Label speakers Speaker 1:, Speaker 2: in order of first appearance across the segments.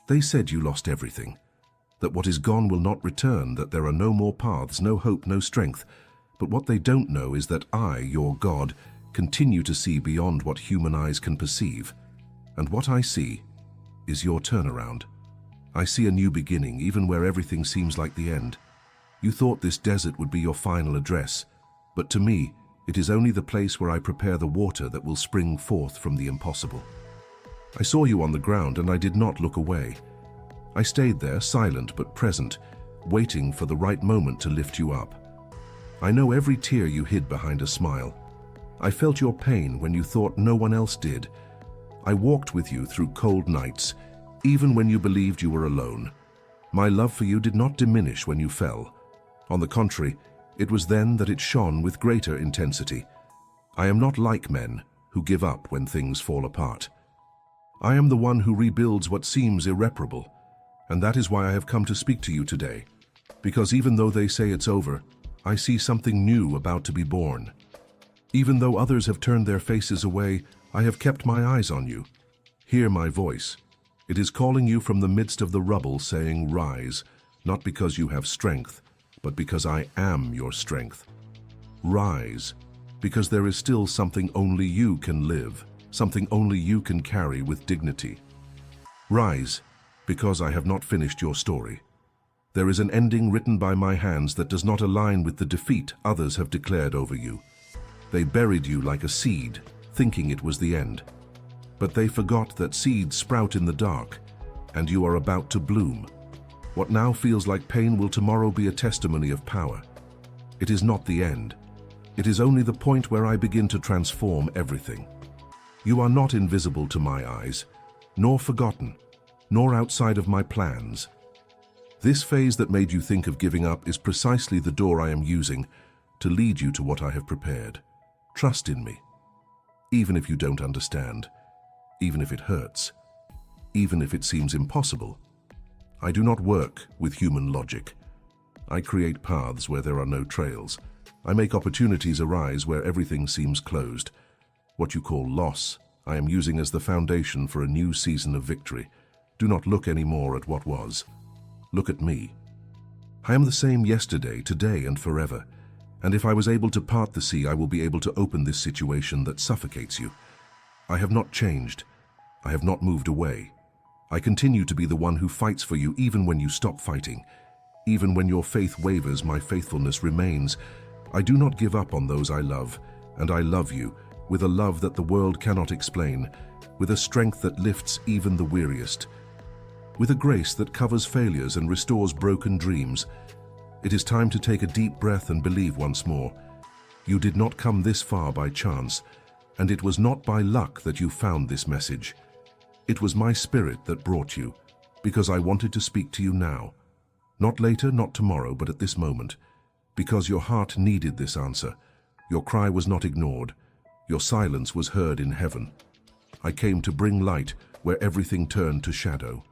Speaker 1: They said you lost everything, that what is gone will not return, that there are no more paths, no hope, no strength. But what they don't know is that I, your God, continue to see beyond what human eyes can perceive. And what I see is your turnaround. I see a new beginning, even where everything seems like the end. You thought this desert would be your final address, but to me, it is only the place where I prepare the water that will spring forth from the impossible. I saw you on the ground and I did not look away. I stayed there, silent but present, waiting for the right moment to lift you up. I know every tear you hid behind a smile. I felt your pain when you thought no one else did. I walked with you through cold nights, even when you believed you were alone. My love for you did not diminish when you fell. On the contrary, it was then that it shone with greater intensity. I am not like men who give up when things fall apart. I am the one who rebuilds what seems irreparable, and that is why I have come to speak to you today. Because even though they say it's over, I see something new about to be born. Even though others have turned their faces away, I have kept my eyes on you. Hear my voice. It is calling you from the midst of the rubble, saying, "Rise," not because you have strength, but because I am your strength. Rise, because there is still something only you can live, something only you can carry with dignity. Rise, because I have not finished your story. There is an ending written by my hands that does not align with the defeat others have declared over you. They buried you like a seed, thinking it was the end. But they forgot that seeds sprout in the dark, and you are about to bloom. What now feels like pain will tomorrow be a testimony of power. It is not the end. It is only the point where I begin to transform everything. You are not invisible to my eyes, nor forgotten, nor outside of my plans. This phase that made you think of giving up is precisely the door I am using to lead you to what I have prepared. Trust in me, even if you don't understand, even if it hurts, even if it seems impossible. I do not work with human logic. I create paths where there are no trails. I make opportunities arise where everything seems closed. What you call loss, I am using as the foundation for a new season of victory. Do not look anymore at what was. Look at me. I am the same yesterday, today, and forever. And if I was able to part the sea, I will be able to open this situation that suffocates you. I have not changed. I have not moved away. I continue to be the one who fights for you even when you stop fighting. Even when your faith wavers, my faithfulness remains. I do not give up on those I love, and I love you with a love that the world cannot explain, with a strength that lifts even the weariest, with a grace that covers failures and restores broken dreams. It is time to take a deep breath and believe once more. You did not come this far by chance, and it was not by luck that you found this message. It was my spirit that brought you, because I wanted to speak to you now. Not later, not tomorrow, but at this moment, because your heart needed this answer. Your cry was not ignored. Your silence was heard in heaven. I came to bring light where everything turned to shadow.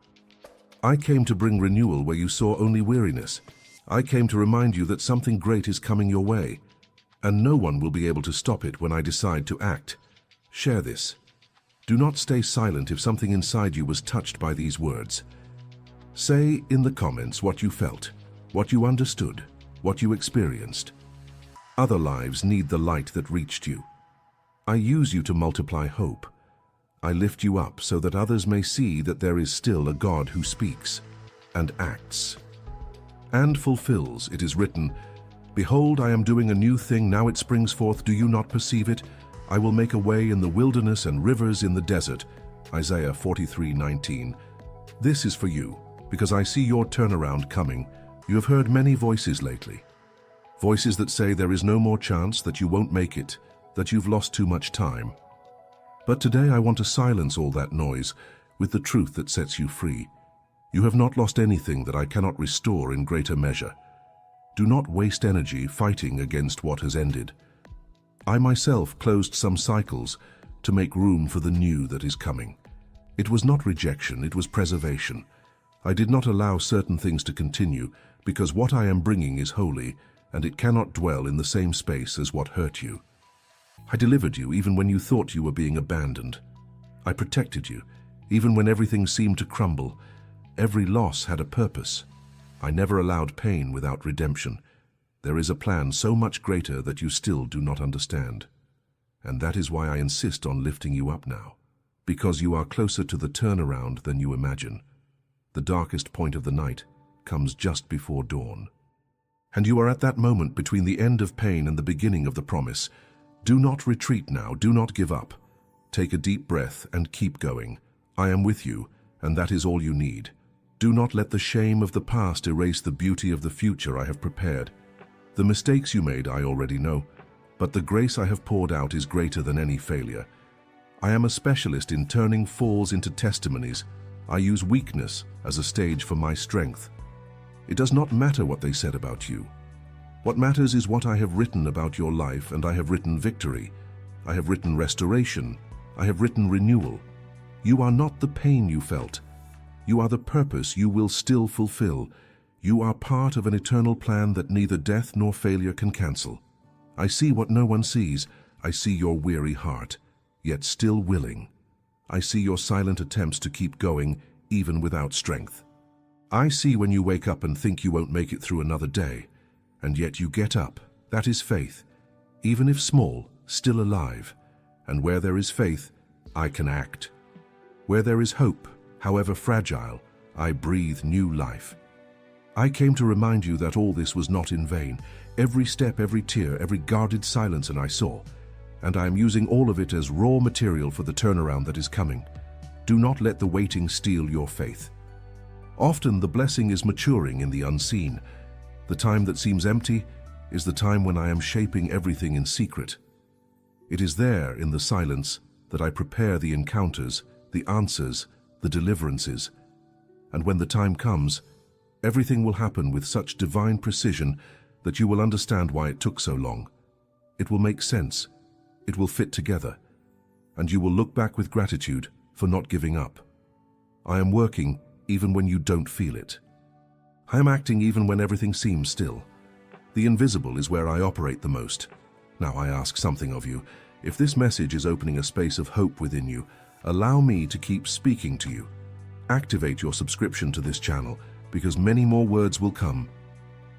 Speaker 1: I came to bring renewal where you saw only weariness. I came to remind you that something great is coming your way, and no one will be able to stop it when I decide to act. Share this. Do not stay silent if something inside you was touched by these words. Say in the comments what you felt, what you understood, what you experienced. Other lives need the light that reached you. I use you to multiply hope. I lift you up so that others may see that there is still a God who speaks and acts and fulfills. It is written, "Behold, I am doing a new thing, now it springs forth. Do you not perceive it? I will make a way in the wilderness and rivers in the desert." Isaiah 43:19. This is for you, because I see your turnaround coming. You have heard many voices lately. Voices that say there is no more chance, that you won't make it, that you've lost too much time. But today I want to silence all that noise with the truth that sets you free. You have not lost anything that I cannot restore in greater measure. Do not waste energy fighting against what has ended. I myself closed some cycles to make room for the new that is coming. It was not rejection, it was preservation. I did not allow certain things to continue because what I am bringing is holy and it cannot dwell in the same space as what hurt you. I delivered you even when you thought you were being abandoned. I protected you even when everything seemed to crumble. Every loss had a purpose. I never allowed pain without redemption. There is a plan so much greater that you still do not understand. And that is why I insist on lifting you up now. Because you are closer to the turnaround than you imagine. The darkest point of the night comes just before dawn. And you are at that moment between the end of pain and the beginning of the promise. Do not retreat now, do not give up. Take a deep breath and keep going. I am with you, and that is all you need. Do not let the shame of the past erase the beauty of the future I have prepared. The mistakes you made I already know, but the grace I have poured out is greater than any failure. I am a specialist in turning falls into testimonies. I use weakness as a stage for my strength. It does not matter what they said about you. What matters is what I have written about your life, and I have written victory. I have written restoration. I have written renewal. You are not the pain you felt. You are the purpose you will still fulfill. You are part of an eternal plan that neither death nor failure can cancel. I see what no one sees. I see your weary heart, yet still willing. I see your silent attempts to keep going, even without strength. I see when you wake up and think you won't make it through another day, and yet you get up. That is faith, even if small, still alive. And where there is faith, I can act. Where there is hope, however fragile, I breathe new life. I came to remind you that all this was not in vain. Every step, every tear, every guarded silence I saw, and I am using all of it as raw material for the turnaround that is coming. Do not let the waiting steal your faith. Often the blessing is maturing in the unseen. The time that seems empty is the time when I am shaping everything in secret. It is there, in the silence, that I prepare the encounters, the answers, the deliverances. And when the time comes, everything will happen with such divine precision that you will understand why it took so long. It will make sense. It will fit together. And you will look back with gratitude for not giving up. I am working even when you don't feel it. I am acting even when everything seems still. The invisible is where I operate the most. Now I ask something of you. If this message is opening a space of hope within you, allow me to keep speaking to you. Activate your subscription to this channel, because many more words will come.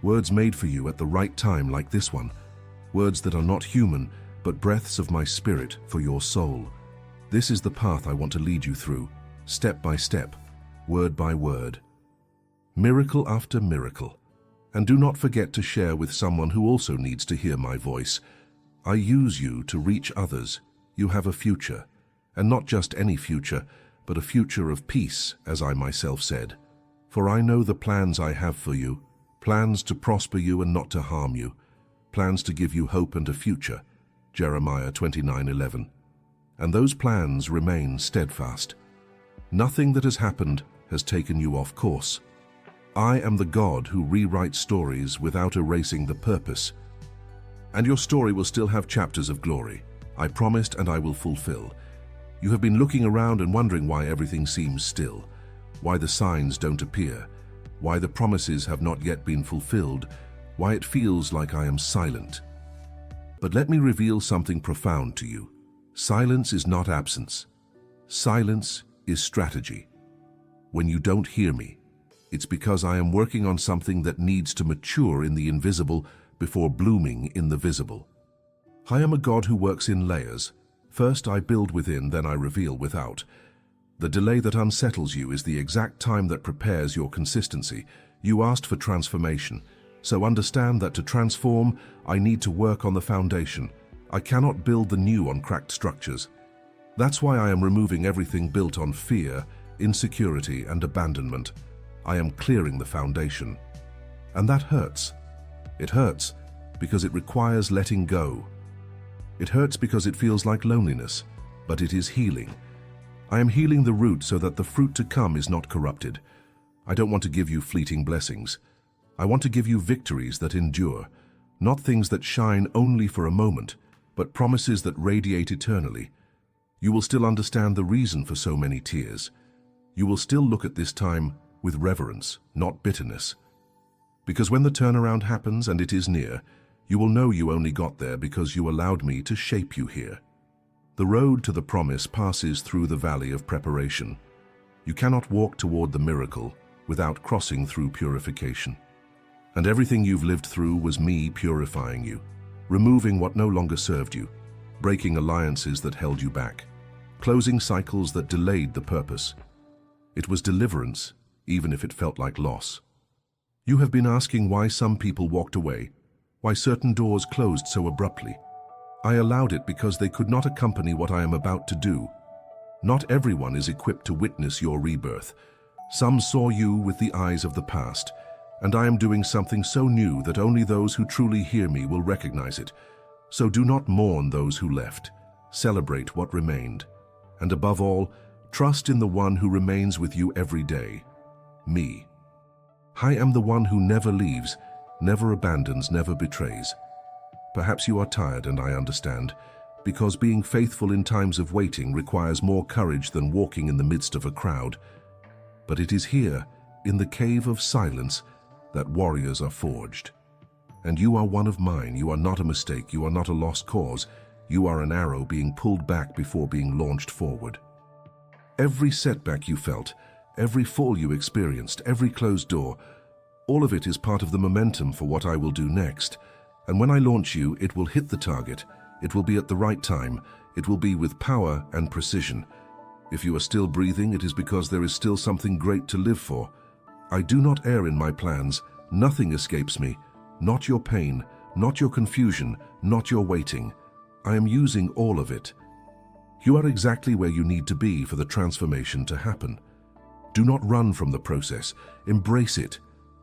Speaker 1: Words made for you at the right time, like this one. Words that are not human, but breaths of my spirit for your soul. This is the path I want to lead you through, step by step, word by word. Miracle after miracle. And do not forget to share with someone who also needs to hear my voice. I use you to reach others. You have a future, and not just any future, but a future of peace, as I myself said. For I know the plans I have for you, plans to prosper you and not to harm you, plans to give you hope and a future, Jeremiah 29:11. And those plans remain steadfast. Nothing that has happened has taken you off course. I am the God who rewrites stories without erasing the purpose. And your story will still have chapters of glory. I promised and I will fulfill. You have been looking around and wondering why everything seems still, why the signs don't appear, why the promises have not yet been fulfilled, why it feels like I am silent. But let me reveal something profound to you. Silence is not absence. Silence is strategy. When you don't hear me, it's because I am working on something that needs to mature in the invisible before blooming in the visible. I am a God who works in layers. First I build within, then I reveal without. The delay that unsettles you is the exact time that prepares your consistency. You asked for transformation, so understand that to transform, I need to work on the foundation. I cannot build the new on cracked structures. That's why I am removing everything built on fear, insecurity, and abandonment. I am clearing the foundation. And that hurts. It hurts because it requires letting go. It hurts because it feels like loneliness, but it is healing. I am healing the root so that the fruit to come is not corrupted. I don't want to give you fleeting blessings. I want to give you victories that endure, not things that shine only for a moment, but promises that radiate eternally. You will still understand the reason for so many tears. You will still look at this time with reverence, not bitterness. Because when the turnaround happens, and it is near, you will know you only got there because you allowed me to shape you here. The road to the promise passes through the valley of preparation. You cannot walk toward the miracle without crossing through purification. And everything you've lived through was me purifying you, removing what no longer served you, breaking alliances that held you back, closing cycles that delayed the purpose. It was deliverance, even if it felt like loss. You have been asking why some people walked away, why certain doors closed so abruptly. I allowed it because they could not accompany what I am about to do. Not everyone is equipped to witness your rebirth. Some saw you with the eyes of the past, and I am doing something so new that only those who truly hear me will recognize it. So do not mourn those who left. Celebrate what remained. And above all, trust in the one who remains with you every day, me. I am the one who never leaves, never abandons, never betrays. Perhaps you are tired, and I understand, because being faithful in times of waiting requires more courage than walking in the midst of a crowd. But it is here, in the cave of silence, that warriors are forged. And you are one of mine. You are not a mistake. You are not a lost cause. You are an arrow being pulled back before being launched forward. Every setback you felt, every fall you experienced, every closed door, all of it is part of the momentum for what I will do next. And when I launch you, it will hit the target. It will be at the right time. It will be with power and precision. If you are still breathing, it is because there is still something great to live for. I do not err in my plans. Nothing escapes me. Not your pain, not your confusion, not your waiting. I am using all of it. You are exactly where you need to be for the transformation to happen. Do not run from the process. Embrace it.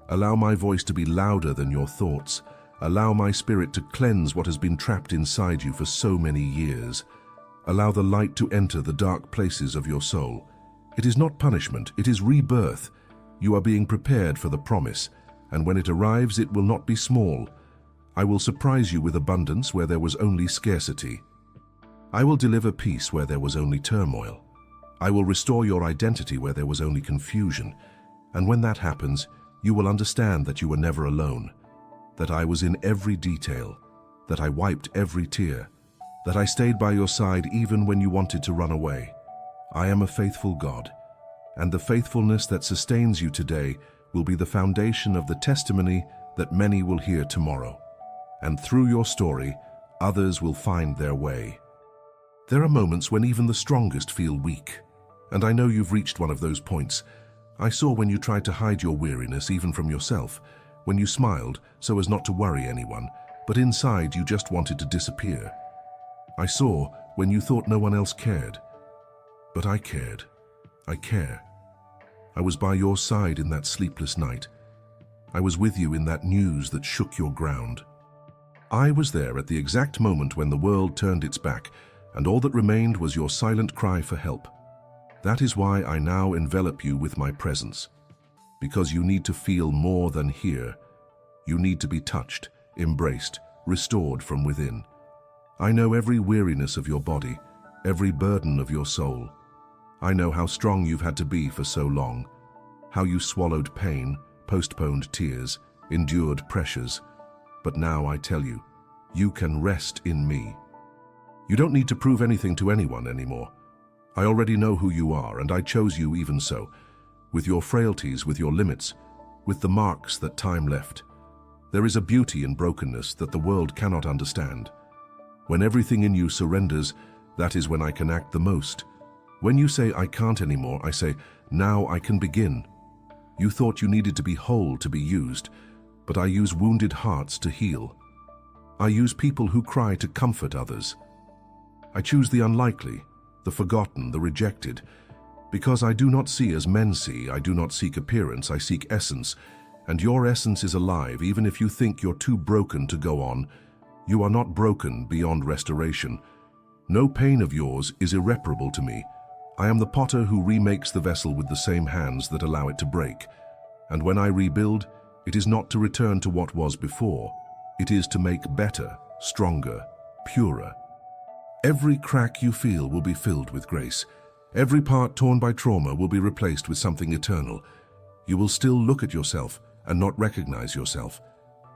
Speaker 1: Allow my voice to be louder than your thoughts. Allow my spirit to cleanse what has been trapped inside you for so many years. Allow the light to enter the dark places of your soul. It is not punishment, it is rebirth. You are being prepared for the promise, and when it arrives, it will not be small. I will surprise you with abundance where there was only scarcity. I will deliver peace where there was only turmoil. I will restore your identity where there was only confusion. And when that happens, you will understand that you were never alone, that I was in every detail, that I wiped every tear, that I stayed by your side even when you wanted to run away. I am a faithful God, and the faithfulness that sustains you today will be the foundation of the testimony that many will hear tomorrow. And through your story, others will find their way. There are moments when even the strongest feel weak, and I know you've reached one of those points. I saw when you tried to hide your weariness even from yourself, when you smiled so as not to worry anyone, but inside you just wanted to disappear. I saw when you thought no one else cared. But I cared. I care. I was by your side in that sleepless night. I was with you in that news that shook your ground. I was there at the exact moment when the world turned its back, and all that remained was your silent cry for help. That is why I now envelop you with my presence. Because you need to feel more than hear. You need to be touched, embraced, restored from within. I know every weariness of your body, every burden of your soul. I know how strong you've had to be for so long, how you swallowed pain, postponed tears, endured pressures. But now I tell you, you can rest in me. You don't need to prove anything to anyone anymore. I already know who you are, and I chose you even so, with your frailties, with your limits, with the marks that time left. There is a beauty in brokenness that the world cannot understand. When everything in you surrenders, that is when I can act the most. When you say, I can't anymore, I say, now I can begin. You thought you needed to be whole to be used, but I use wounded hearts to heal. I use people who cry to comfort others. I choose the unlikely, the forgotten, the rejected. Because I do not see as men see, I do not seek appearance, I seek essence. And your essence is alive, even if you think you're too broken to go on. You are not broken beyond restoration. No pain of yours is irreparable to me. I am the potter who remakes the vessel with the same hands that allow it to break. And when I rebuild, it is not to return to what was before. It is to make better, stronger, purer. Every crack you feel will be filled with grace. Every part torn by trauma will be replaced with something eternal. You will still look at yourself and not recognize yourself.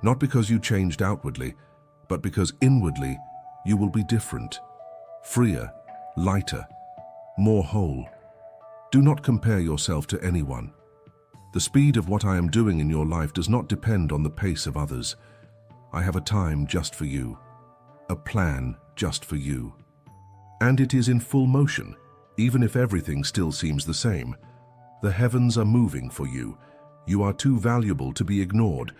Speaker 1: Not because you changed outwardly, but because inwardly you will be different. Freer, lighter, more whole. Do not compare yourself to anyone. The speed of what I am doing in your life does not depend on the pace of others. I have a time just for you, a plan just for you. And it is in full motion, even if everything still seems the same. The heavens are moving for you. You are too valuable to be ignored,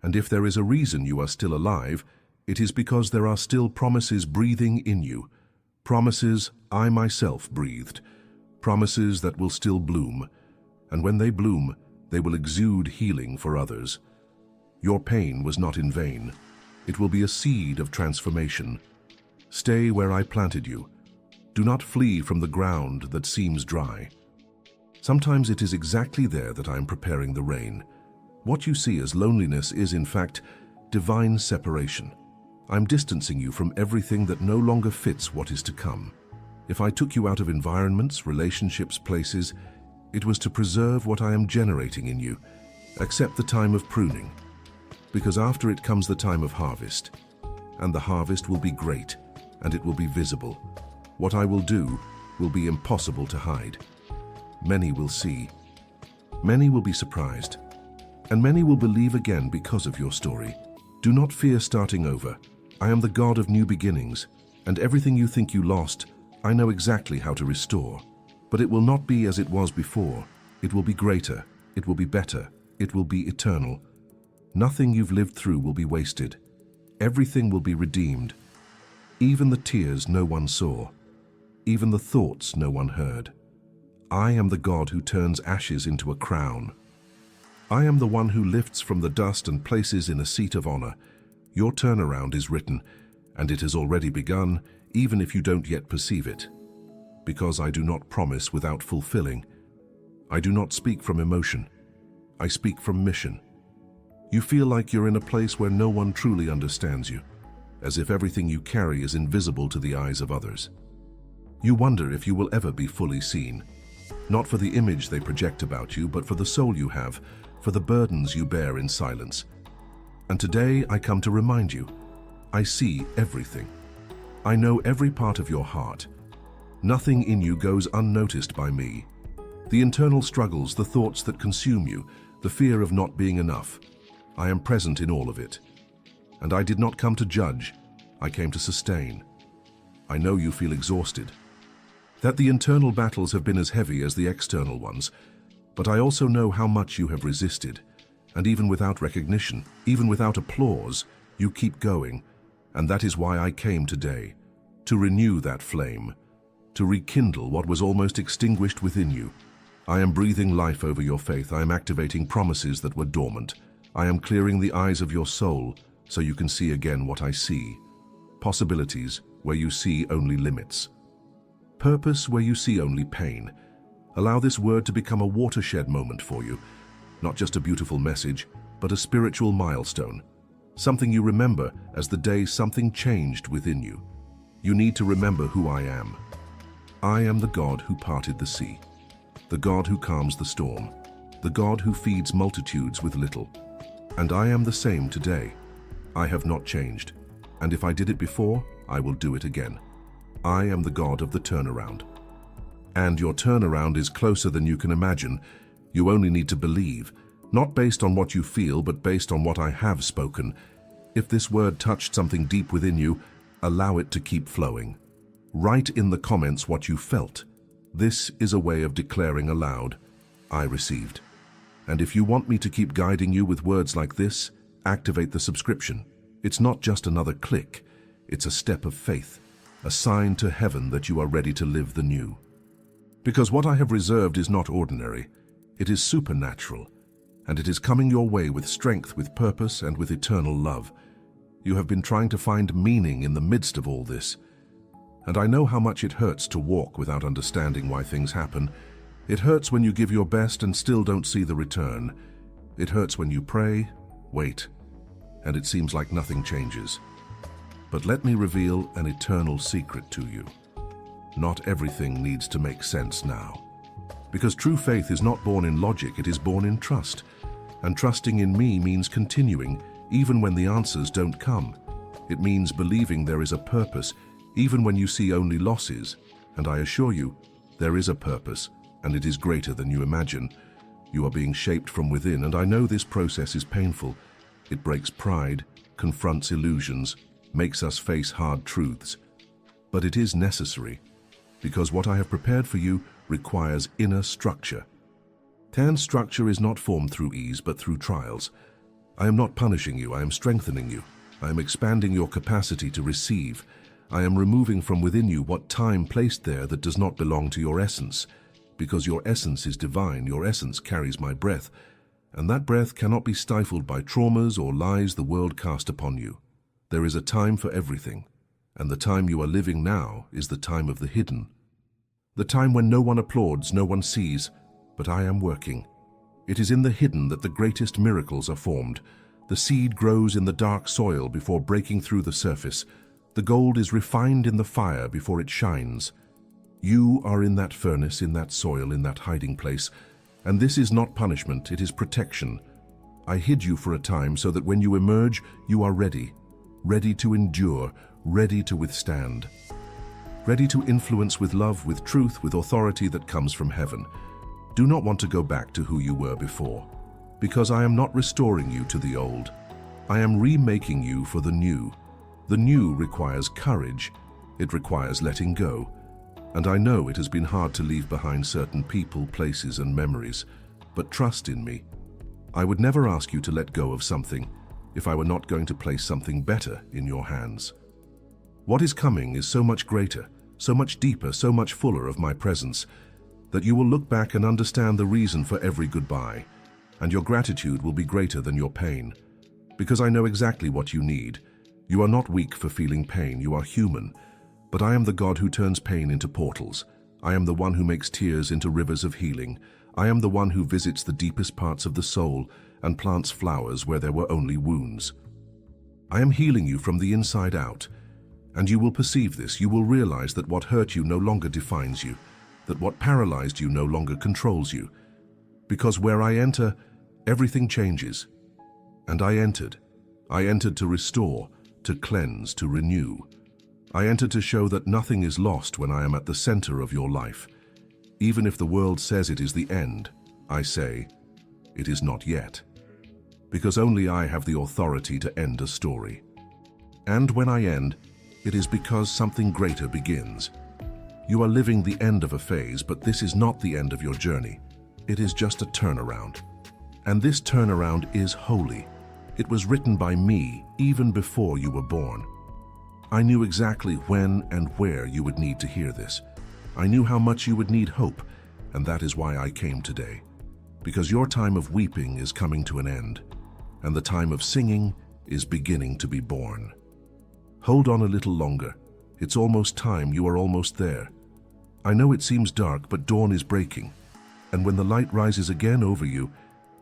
Speaker 1: and if there is a reason you are still alive, it is because there are still promises breathing in you. Promises I myself breathed. Promises that will still bloom, and when they bloom, they will exude healing for others. Your pain was not in vain. It will be a seed of transformation. Stay where I planted you. Do not flee from the ground that seems dry. Sometimes it is exactly there that I am preparing the rain. What you see as loneliness is, in fact, divine separation. I'm distancing you from everything that no longer fits what is to come. If I took you out of environments, relationships, places, it was to preserve what I am generating in you. Accept the time of pruning, because after it comes the time of harvest. And the harvest will be great, and it will be visible. What I will do will be impossible to hide. Many will see. Many will be surprised. And many will believe again because of your story. Do not fear starting over. I am the God of new beginnings, and everything you think you lost, I know exactly how to restore. But it will not be as it was before. It will be greater. It will be better. It will be eternal. Nothing you've lived through will be wasted. Everything will be redeemed. Even the tears no one saw. Even the thoughts no one heard. I am the God who turns ashes into a crown. I am the one who lifts from the dust and places in a seat of honor. Your turnaround is written, and it has already begun, even if you don't yet perceive it. Because I do not promise without fulfilling. I do not speak from emotion. I speak from mission. You feel like you're in a place where no one truly understands you, as if everything you carry is invisible to the eyes of others. You wonder if you will ever be fully seen, not for the image they project about you, but for the soul you have, for the burdens you bear in silence. And today I come to remind you, I see everything. I know every part of your heart. Nothing in you goes unnoticed by me. The internal struggles, the thoughts that consume you, the fear of not being enough. I am present in all of it. And I did not come to judge, I came to sustain. I know you feel exhausted, that the internal battles have been as heavy as the external ones, but I also know how much you have resisted, and even without recognition, even without applause, you keep going, and that is why I came today, to renew that flame, to rekindle what was almost extinguished within you. I am breathing life over your faith. I am activating promises that were dormant. I am clearing the eyes of your soul so you can see again what I see. Possibilities where you see only limits. Purpose where you see only pain. Allow this word to become a watershed moment for you. Not just a beautiful message, but a spiritual milestone. Something you remember as the day something changed within you. You need to remember who I am. I am the God who parted the sea, the God who calms the storm, the God who feeds multitudes with little. And I am the same today. I have not changed, and if I did it before, I will do it again. I am the God of the turnaround. And your turnaround is closer than you can imagine. You only need to believe, not based on what you feel, but based on what I have spoken. If this word touched something deep within you, allow it to keep flowing. Write in the comments what you felt. This is a way of declaring aloud, I received. And if you want me to keep guiding you with words like this, activate the subscription. It's not just another click. It's a step of faith, a sign to heaven that you are ready to live the new. Because what I have reserved is not ordinary. It is supernatural, and it is coming your way with strength, with purpose, and with eternal love. You have been trying to find meaning in the midst of all this. And I know how much it hurts to walk without understanding why things happen. It hurts when you give your best and still don't see the return. It hurts when you pray, wait, and it seems like nothing changes. But let me reveal an eternal secret to you. Not everything needs to make sense now. Because true faith is not born in logic, it is born in trust. And trusting in me means continuing, even when the answers don't come. It means believing there is a purpose, even when you see only losses. And I assure you, there is a purpose, and it is greater than you imagine. You are being shaped from within, and I know this process is painful. It breaks pride, confronts illusions, makes us face hard truths. But it is necessary, because what I have prepared for you requires inner structure. Tan's structure is not formed through ease, but through trials. I am not punishing you, I am strengthening you. I am expanding your capacity to receive. I am removing from within you what time placed there that does not belong to your essence. Because your essence is divine, your essence carries my breath, and that breath cannot be stifled by traumas or lies the world cast upon you. There is a time for everything, and the time you are living now is the time of the hidden. The time when no one applauds, no one sees, but I am working. It is in the hidden that the greatest miracles are formed. The seed grows in the dark soil before breaking through the surface. The gold is refined in the fire before it shines. You are in that furnace, in that soil, in that hiding place. And this is not punishment, it is protection. I hid you for a time so that when you emerge, you are ready. Ready to endure, ready to withstand. Ready to influence with love, with truth, with authority that comes from heaven. Do not want to go back to who you were before, because I am not restoring you to the old. I am remaking you for the new. The new requires courage. It requires letting go. And I know it has been hard to leave behind certain people, places, and memories, but trust in me. I would never ask you to let go of something if I were not going to place something better in your hands. What is coming is so much greater, so much deeper, so much fuller of my presence, that you will look back and understand the reason for every goodbye, and your gratitude will be greater than your pain. Because I know exactly what you need. You are not weak for feeling pain, you are human. But I am the God who turns pain into portals. I am the one who makes tears into rivers of healing. I am the one who visits the deepest parts of the soul and plants flowers where there were only wounds. I am healing you from the inside out, and you will perceive this. You will realize that what hurt you no longer defines you, that what paralyzed you no longer controls you. Because where I enter, everything changes. And I entered. I entered to restore, to cleanse, to renew. I enter to show that nothing is lost when I am at the center of your life. Even if the world says it is the end, I say, it is not yet. Because only I have the authority to end a story. And when I end, it is because something greater begins. You are living the end of a phase, but this is not the end of your journey. It is just a turnaround. And this turnaround is holy. It was written by me even before you were born. I knew exactly when and where you would need to hear this. I knew how much you would need hope, and that is why I came today. Because your time of weeping is coming to an end, and the time of singing is beginning to be born. Hold on a little longer. It's almost time, you are almost there. I know it seems dark, but dawn is breaking, and when the light rises again over you,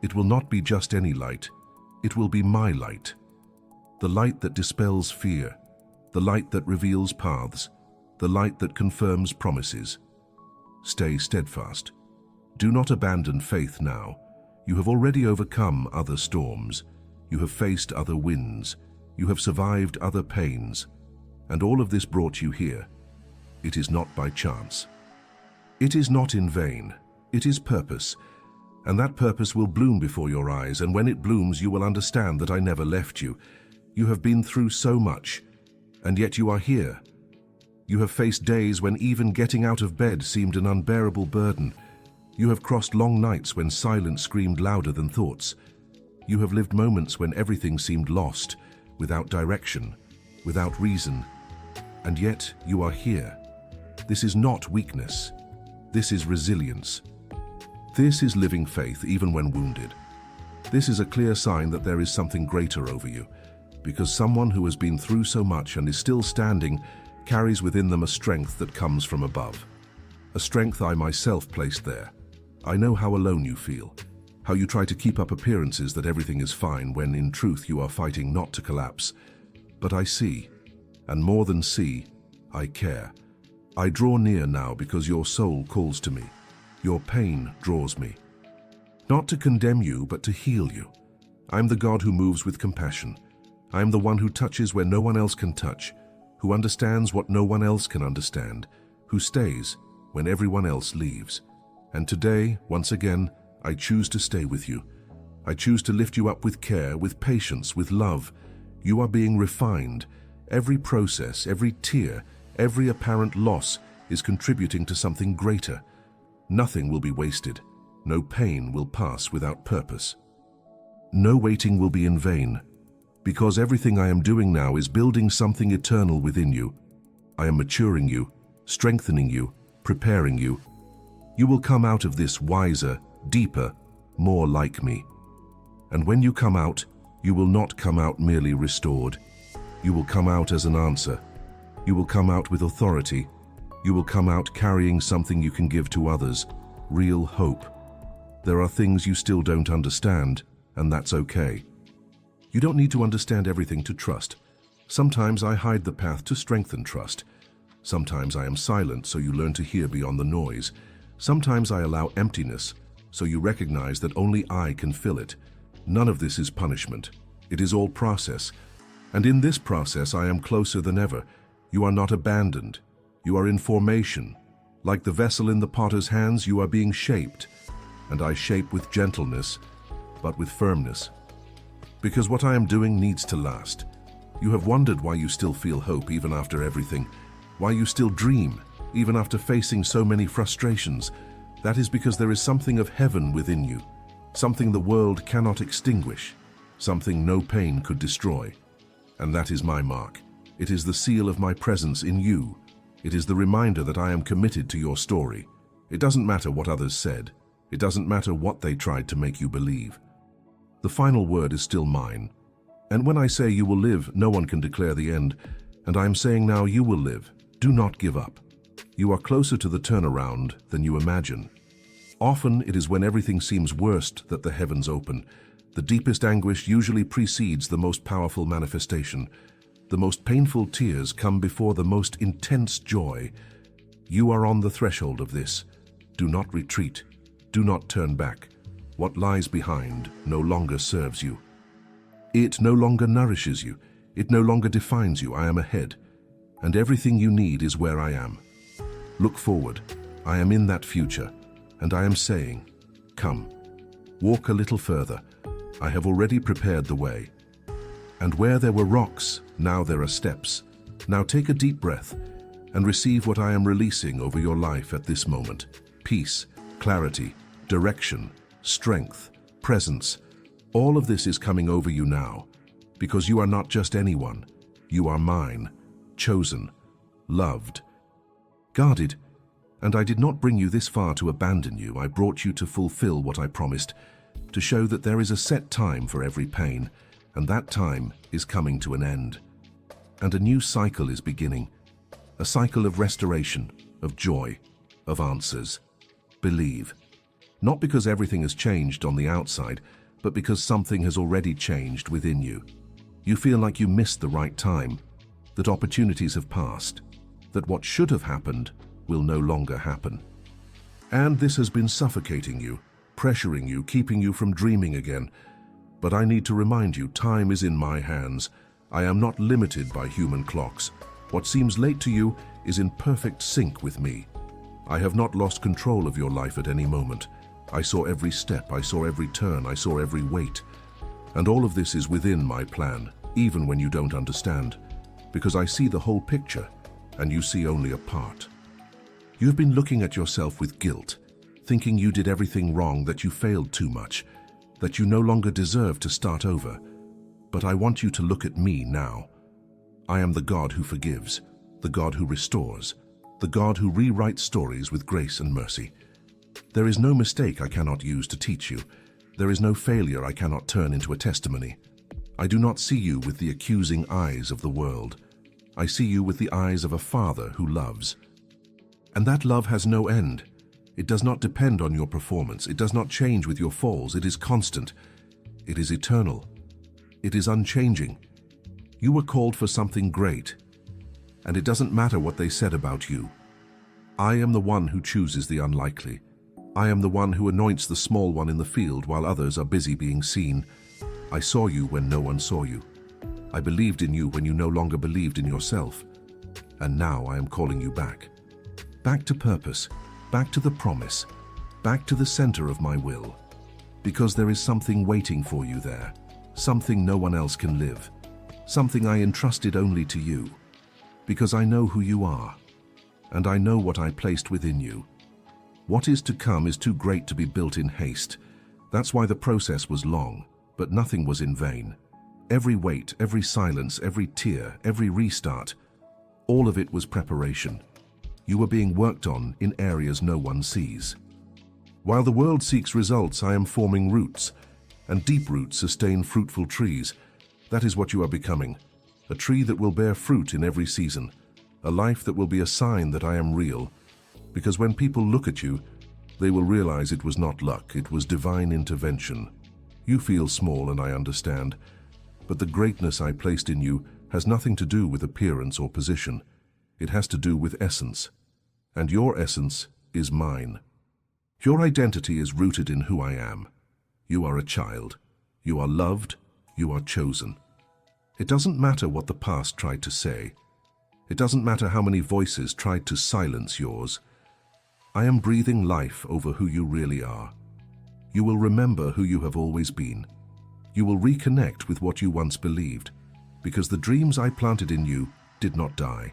Speaker 1: it will not be just any light. It will be my light. The light that dispels fear. The light that reveals paths, the light that confirms promises. Stay steadfast. Do not abandon faith now. You have already overcome other storms. You have faced other winds. You have survived other pains. And all of this brought you here. It is not by chance. It is not in vain. It is purpose. And that purpose will bloom before your eyes, and when it blooms, you will understand that I never left you. You have been through so much. And yet you are here. You have faced days when even getting out of bed seemed an unbearable burden. You have crossed long nights when silence screamed louder than thoughts. You have lived moments when everything seemed lost, without direction, without reason. And yet you are here. This is not weakness. This is resilience. This is living faith even when wounded. This is a clear sign that there is something greater over you. Because someone who has been through so much and is still standing carries within them a strength that comes from above. A strength I myself placed there. I know how alone you feel, how you try to keep up appearances that everything is fine when in truth you are fighting not to collapse. But I see, and more than see, I care. I draw near now because your soul calls to me. Your pain draws me. Not to condemn you, but to heal you. I am the God who moves with compassion. I am the one who touches where no one else can touch, who understands what no one else can understand, who stays when everyone else leaves. And today, once again, I choose to stay with you. I choose to lift you up with care, with patience, with love. You are being refined. Every process, every tear, every apparent loss is contributing to something greater. Nothing will be wasted. No pain will pass without purpose. No waiting will be in vain, because everything I am doing now is building something eternal within you. I am maturing you, strengthening you, preparing you. You will come out of this wiser, deeper, more like me. And when you come out, you will not come out merely restored. You will come out as an answer. You will come out with authority. You will come out carrying something you can give to others, real hope. There are things you still don't understand, and that's okay. You don't need to understand everything to trust. Sometimes I hide the path to strengthen trust. Sometimes I am silent so you learn to hear beyond the noise. Sometimes I allow emptiness so you recognize that only I can fill it. None of this is punishment. It is all process. And in this process I am closer than ever. You are not abandoned. You are in formation. Like the vessel in the potter's hands, you are being shaped. And I shape with gentleness, but with firmness. Because what I am doing needs to last. You have wondered why you still feel hope even after everything, why you still dream even after facing so many frustrations. That is because there is something of heaven within you, something the world cannot extinguish, something no pain could destroy. And that is my mark. It is the seal of my presence in you. It is the reminder that I am committed to your story. It doesn't matter what others said. It doesn't matter what they tried to make you believe. The final word is still mine. And when I say you will live, no one can declare the end. And I am saying now you will live. Do not give up. You are closer to the turnaround than you imagine. Often it is when everything seems worst that the heavens open. The deepest anguish usually precedes the most powerful manifestation. The most painful tears come before the most intense joy. You are on the threshold of this. Do not retreat. Do not turn back. What lies behind no longer serves you. It no longer nourishes you. It no longer defines you. I am ahead. And everything you need is where I am. Look forward. I am in that future. And I am saying, come, walk a little further. I have already prepared the way. And where there were rocks, now there are steps. Now take a deep breath and receive what I am releasing over your life at this moment. Peace, clarity, direction, strength, presence. All of this is coming over you now, because you are not just anyone. You are mine, chosen, loved, guarded. And I did not bring you this far to abandon you. I brought you to fulfill what I promised, to show that there is a set time for every pain, and that time is coming to an end. And a new cycle is beginning, a cycle of restoration, of joy, of answers. Believe. Not because everything has changed on the outside, but because something has already changed within you. You feel like you missed the right time, that opportunities have passed, that what should have happened will no longer happen. And this has been suffocating you, pressuring you, keeping you from dreaming again. But I need to remind you, time is in my hands. I am not limited by human clocks. What seems late to you is in perfect sync with me. I have not lost control of your life at any moment. I saw every step, I saw every turn, I saw every weight. And all of this is within my plan, even when you don't understand, because I see the whole picture, and you see only a part. You've been looking at yourself with guilt, thinking you did everything wrong, that you failed too much, that you no longer deserve to start over. But I want you to look at me now. I am the God who forgives, the God who restores, the God who rewrites stories with grace and mercy. There is no mistake I cannot use to teach you. There is no failure I cannot turn into a testimony. I do not see you with the accusing eyes of the world. I see you with the eyes of a Father who loves. And that love has no end. It does not depend on your performance. It does not change with your falls. It is constant. It is eternal. It is unchanging. You were called for something great, and it doesn't matter what they said about you. I am the one who chooses the unlikely. I am the one who anoints the small one in the field while others are busy being seen. I saw you when no one saw you. I believed in you when you no longer believed in yourself. And now I am calling you back. Back to purpose, back to the promise, back to the center of my will. Because there is something waiting for you there, something no one else can live, something I entrusted only to you. Because I know who you are, and I know what I placed within you. What is to come is too great to be built in haste. That's why the process was long, but nothing was in vain. Every wait, every silence, every tear, every restart, all of it was preparation. You were being worked on in areas no one sees. While the world seeks results, I am forming roots, and deep roots sustain fruitful trees. That is what you are becoming, a tree that will bear fruit in every season, a life that will be a sign that I am real. Because when people look at you, they will realize it was not luck, it was divine intervention. You feel small, and I understand, but the greatness I placed in you has nothing to do with appearance or position. It has to do with essence, and your essence is mine. Your identity is rooted in who I am. You are a child. You are loved. You are chosen. It doesn't matter what the past tried to say. It doesn't matter how many voices tried to silence yours. I am breathing life over who you really are. You will remember who you have always been. You will reconnect with what you once believed, because the dreams I planted in you did not die.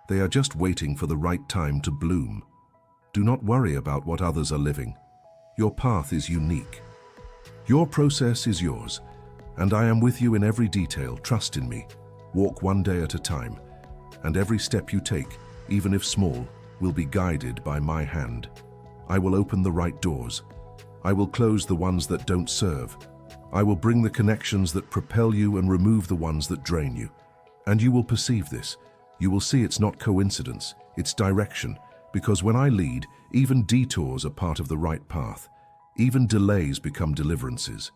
Speaker 1: They are just waiting for the right time to bloom. Do not worry about what others are living. Your path is unique. Your process is yours, and I am with you in every detail. Trust in me. Walk one day at a time, and every step you take, even if small, will be guided by my hand. I will open the right doors. I will close the ones that don't serve. I will bring the connections that propel you and remove the ones that drain you. And you will perceive this. You will see it's not coincidence, it's direction, because when I lead, even detours are part of the right path. Even delays become deliverances.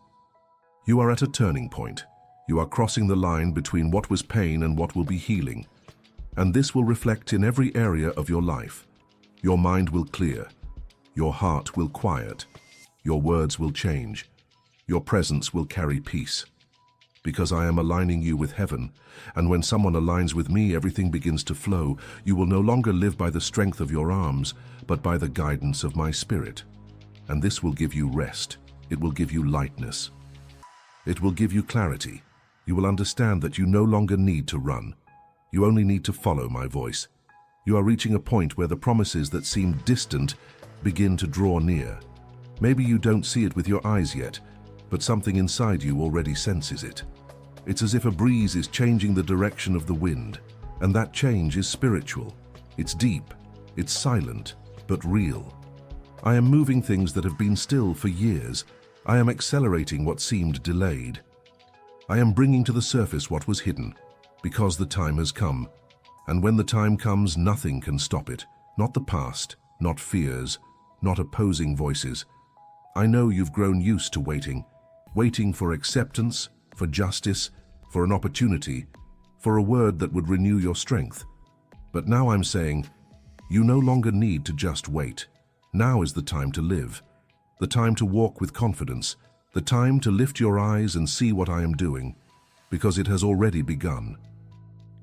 Speaker 1: You are at a turning point. You are crossing the line between what was pain and what will be healing. And this will reflect in every area of your life. Your mind will clear. Your heart will quiet. Your words will change. Your presence will carry peace. Because I am aligning you with heaven, and when someone aligns with me, everything begins to flow. You will no longer live by the strength of your arms, but by the guidance of my spirit. And this will give you rest. It will give you lightness. It will give you clarity. You will understand that you no longer need to run. You only need to follow my voice. You are reaching a point where the promises that seem distant begin to draw near. Maybe you don't see it with your eyes yet, but something inside you already senses it. It's as if a breeze is changing the direction of the wind, and that change is spiritual. It's deep, it's silent, but real. I am moving things that have been still for years. I am accelerating what seemed delayed. I am bringing to the surface what was hidden, because the time has come. And when the time comes, nothing can stop it. Not the past, not fears, not opposing voices. I know you've grown used to waiting for acceptance, for justice, for an opportunity, for a word that would renew your strength. But now I'm saying, you no longer need to just wait. Now is the time to live, the time to walk with confidence, the time to lift your eyes and see what I am doing, because it has already begun.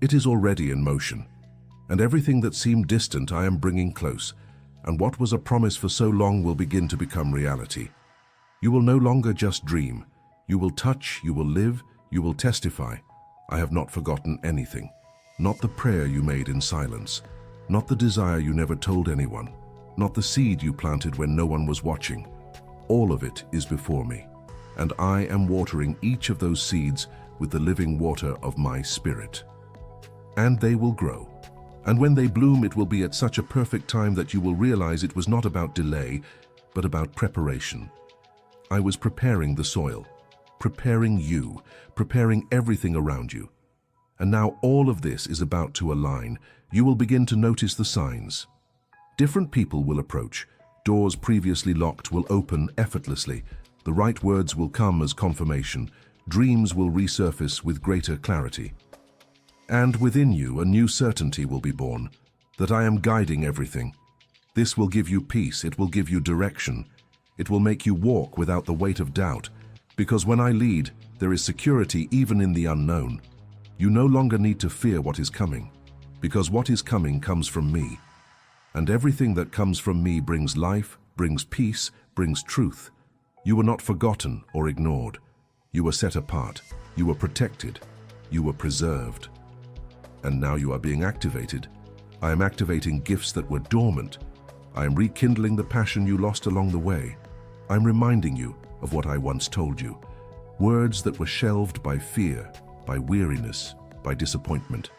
Speaker 1: It is already in motion, and everything that seemed distant I am bringing close, and what was a promise for so long will begin to become reality. You will no longer just dream. You will touch, you will live, you will testify. I have not forgotten anything. Not the prayer you made in silence, not the desire you never told anyone, not the seed you planted when no one was watching. All of it is before me, and I am watering each of those seeds with the living water of my spirit. And they will grow. And when they bloom, it will be at such a perfect time that you will realize it was not about delay, but about preparation. I was preparing the soil, preparing you, preparing everything around you. And now all of this is about to align. You will begin to notice the signs. Different people will approach. Doors previously locked will open effortlessly. The right words will come as confirmation. Dreams will resurface with greater clarity. And within you, a new certainty will be born, that I am guiding everything. This will give you peace, it will give you direction. It will make you walk without the weight of doubt, because when I lead, there is security even in the unknown. You no longer need to fear what is coming, because what is coming comes from me. And everything that comes from me brings life, brings peace, brings truth. You were not forgotten or ignored. You were set apart. You were protected. You were preserved. And now you are being activated. I am activating gifts that were dormant. I am rekindling the passion you lost along the way. I'm reminding you of what I once told you. Words that were shelved by fear, by weariness, by disappointment.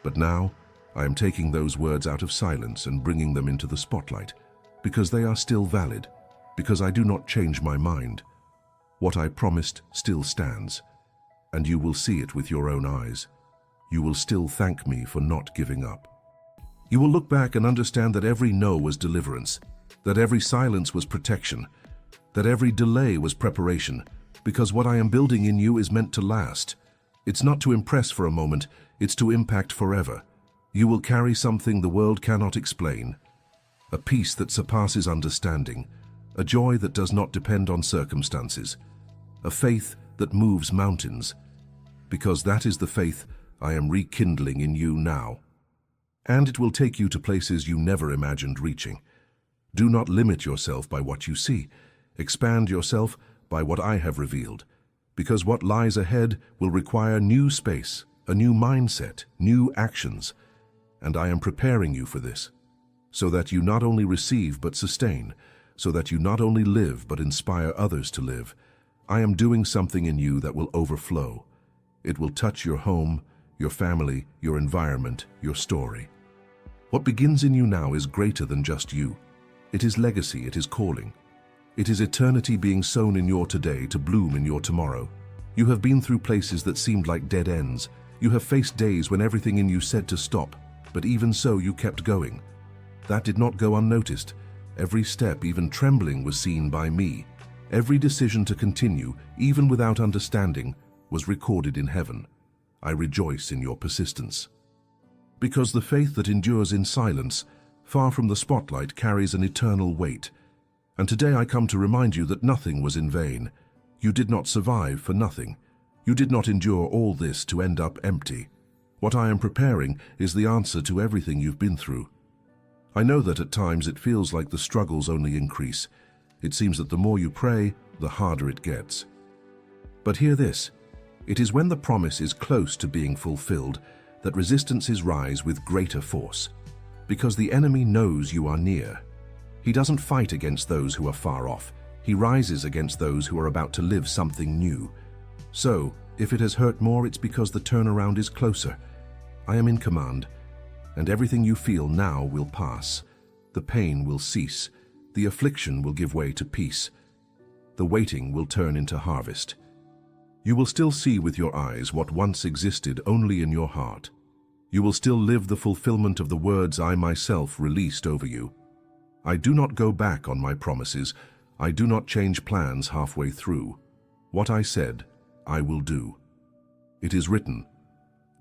Speaker 1: But now, I am taking those words out of silence and bringing them into the spotlight, because they are still valid, because I do not change my mind. What I promised still stands, and you will see it with your own eyes. You will still thank me for not giving up. You will look back and understand that every no was deliverance, that every silence was protection, that every delay was preparation, because what I am building in you is meant to last. It's not to impress for a moment, it's to impact forever. You will carry something the world cannot explain, a peace that surpasses understanding, a joy that does not depend on circumstances, a faith that moves mountains, because that is the faith I am rekindling in you now. And it will take you to places you never imagined reaching. Do not limit yourself by what you see. Expand yourself by what I have revealed, because what lies ahead will require new space, a new mindset, new actions, and I am preparing you for this, so that you not only receive but sustain, so that you not only live but inspire others to live. I am doing something in you that will overflow. It will touch your home, your family, your environment, your story. What begins in you now is greater than just you. It is legacy, it is calling. It is eternity being sown in your today to bloom in your tomorrow. You have been through places that seemed like dead ends. You have faced days when everything in you said to stop, but even so you kept going. That did not go unnoticed. Every step, even trembling, was seen by me. Every decision to continue, even without understanding, was recorded in heaven. I rejoice in your persistence. Because the faith that endures in silence, far from the spotlight, carries an eternal weight. And today I come to remind you that nothing was in vain. You did not survive for nothing. You did not endure all this to end up empty. What I am preparing is the answer to everything you've been through. I know that at times it feels like the struggles only increase. It seems that the more you pray, the harder it gets. But hear this. It is when the promise is close to being fulfilled that resistances rise with greater force. Because the enemy knows you are near. He doesn't fight against those who are far off. He rises against those who are about to live something new. So, if it has hurt more, it's because the turnaround is closer. I am in command, and everything you feel now will pass. The pain will cease. The affliction will give way to peace. The waiting will turn into harvest. You will still see with your eyes what once existed only in your heart. You will still live the fulfillment of the words I myself released over you. I do not go back on my promises. I do not change plans halfway through. What I said, I will do. It is written,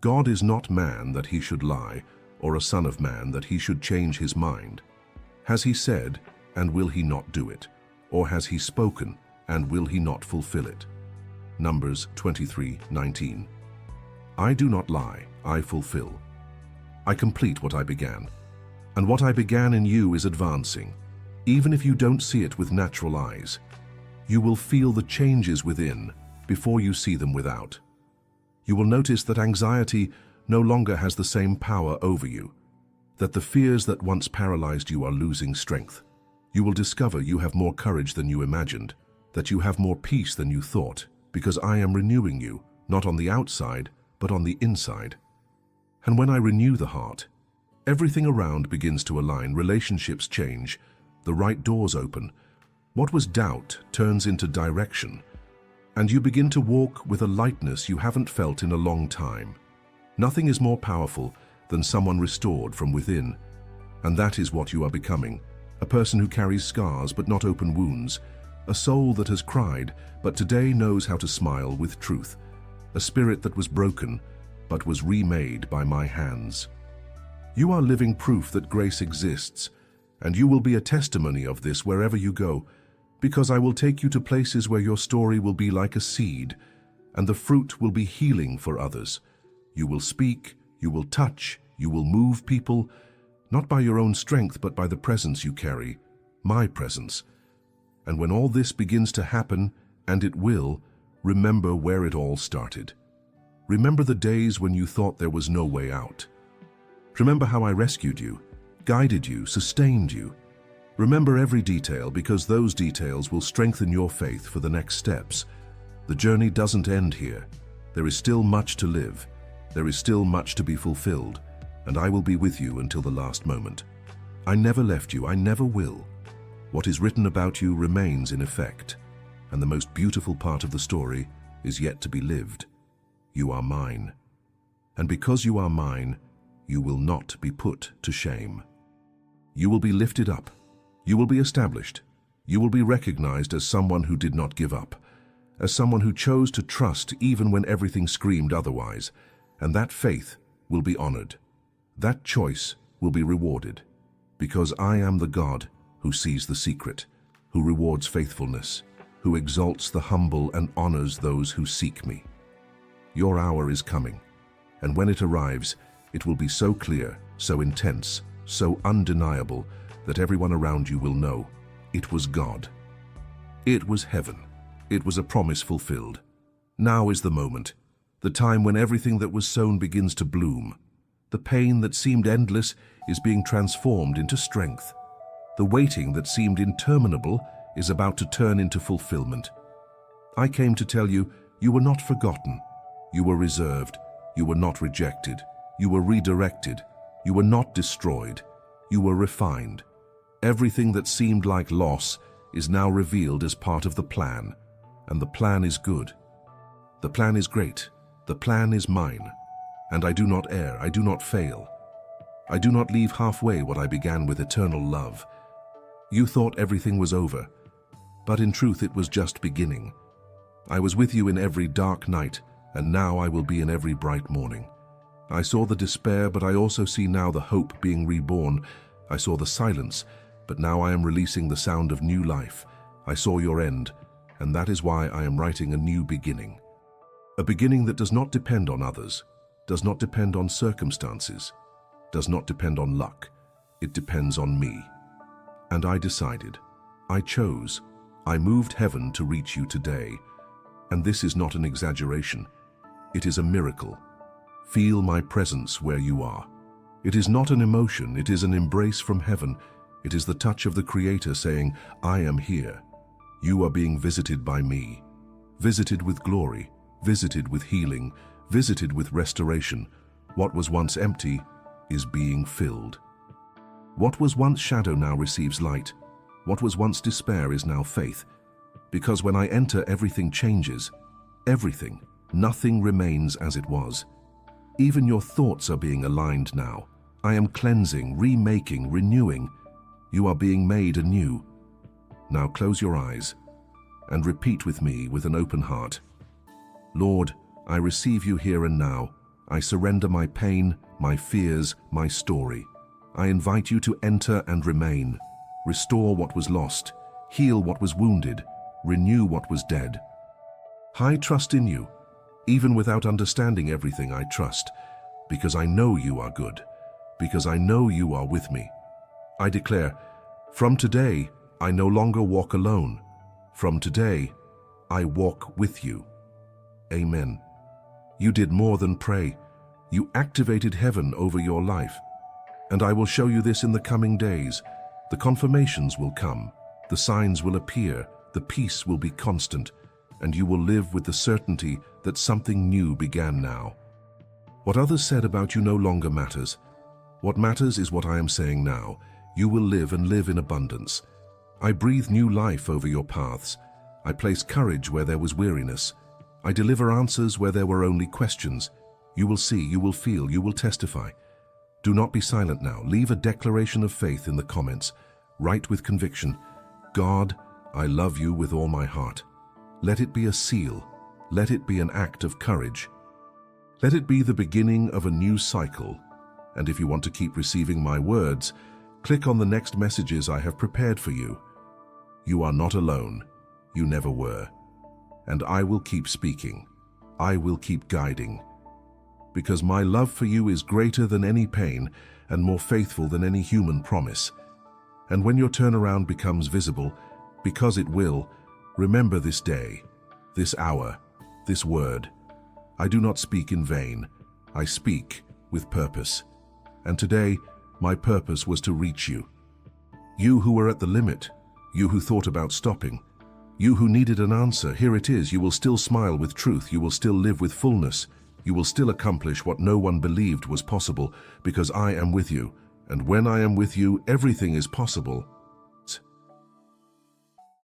Speaker 1: God is not man that he should lie, or a son of man that he should change his mind. Has he said, and will he not do it? Or has he spoken, and will he not fulfill it? Numbers 23:19. I do not lie, I fulfill. I complete what I began. And what I began in you is advancing. Even if you don't see it with natural eyes, you will feel the changes within before you see them without. You will notice that anxiety no longer has the same power over you, that the fears that once paralyzed you are losing strength. You will discover you have more courage than you imagined, that you have more peace than you thought, because I am renewing you, not on the outside, but on the inside. And when I renew the heart, everything around begins to align, relationships change, the right doors open. What was doubt turns into direction, and you begin to walk with a lightness you haven't felt in a long time. Nothing is more powerful than someone restored from within, and that is what you are becoming, a person who carries scars but not open wounds, a soul that has cried but today knows how to smile with truth, a spirit that was broken but was remade by my hands. You are living proof that grace exists, and you will be a testimony of this wherever you go, because I will take you to places where your story will be like a seed, and the fruit will be healing for others. You will speak, you will touch, you will move people, not by your own strength but by the presence you carry, my presence. And when all this begins to happen, and it will, remember where it all started. Remember the days when you thought there was no way out. Remember how I rescued you, guided you, sustained you. Remember every detail, because those details will strengthen your faith for the next steps. The journey doesn't end here. There is still much to live. There is still much to be fulfilled, and I will be with you until the last moment. I never left you, I never will. What is written about you remains in effect, and the most beautiful part of the story is yet to be lived. You are mine. And because you are mine, you will not be put to shame. You will be lifted up. You will be established. You will be recognized as someone who did not give up, as someone who chose to trust even when everything screamed otherwise, and that faith will be honored. That choice will be rewarded, because I am the God who sees the secret, who rewards faithfulness, who exalts the humble and honors those who seek me. Your hour is coming, and when it arrives, it will be so clear, so intense, so undeniable that everyone around you will know it was God. It was heaven. It was a promise fulfilled. Now is the moment, the time when everything that was sown begins to bloom. The pain that seemed endless is being transformed into strength. The waiting that seemed interminable is about to turn into fulfillment. I came to tell you, you were not forgotten. You were reserved. You were not rejected. You were redirected. You were not destroyed. You were refined. Everything that seemed like loss is now revealed as part of the plan, and the plan is good. The plan is great. The plan is mine, and I do not err. I do not fail. I do not leave halfway what I began with eternal love. You thought everything was over, but in truth it was just beginning. I was with you in every dark night, and now I will be in every bright morning. I saw the despair, but I also see now the hope being reborn. I saw the silence, but now I am releasing the sound of new life. I saw your end, and that is why I am writing a new beginning. A beginning that does not depend on others, does not depend on circumstances, does not depend on luck. It depends on me. And I decided, I chose, I moved heaven to reach you today. And this is not an exaggeration. It is a miracle. Feel my presence where you are. It is not an emotion, it is an embrace from heaven. It is the touch of the Creator saying, I am here. You are being visited by me. Visited with glory, visited with healing, visited with restoration. What was once empty is being filled. What was once shadow now receives light. What was once despair is now faith. Because when I enter, everything changes. Everything. Nothing remains as it was. Even your thoughts are being aligned now. I am cleansing, remaking, renewing. You are being made anew. Now close your eyes and repeat with me with an open heart. Lord, I receive you here and now. I surrender my pain, my fears, my story. I invite you to enter and remain. Restore what was lost, heal what was wounded, renew what was dead. I trust in you. Even without understanding everything, I trust, because I know you are good, because I know you are with me. I declare, from today, I no longer walk alone. From today, I walk with you. Amen. You did more than pray. You activated heaven over your life. And I will show you this in the coming days. The confirmations will come, the signs will appear, the peace will be constant, and you will live with the certainty that something new began now. What others said about you no longer matters. What matters is what I am saying now. You will live and live in abundance. I breathe new life over your paths. I place courage where there was weariness. I deliver answers where there were only questions. You will see, you will feel, you will testify. Do not be silent now. Leave a declaration of faith in the comments. Write with conviction, God, I love you with all my heart. Let it be a seal. Let it be an act of courage. Let it be the beginning of a new cycle. And if you want to keep receiving my words, click on the next messages I have prepared for you. You are not alone. You never were. And I will keep speaking. I will keep guiding. Because my love for you is greater than any pain and more faithful than any human promise. And when your turnaround becomes visible, Because it will, remember this day, this hour, this word. I do not speak in vain. I speak with purpose. And today, my purpose was to reach you. You who were at the limit, you who thought about stopping, you who needed an answer, here it is. You will still smile with truth. You will still live with fullness. You will still accomplish what no one believed was possible, because I am with you. And when I am with you, everything is possible.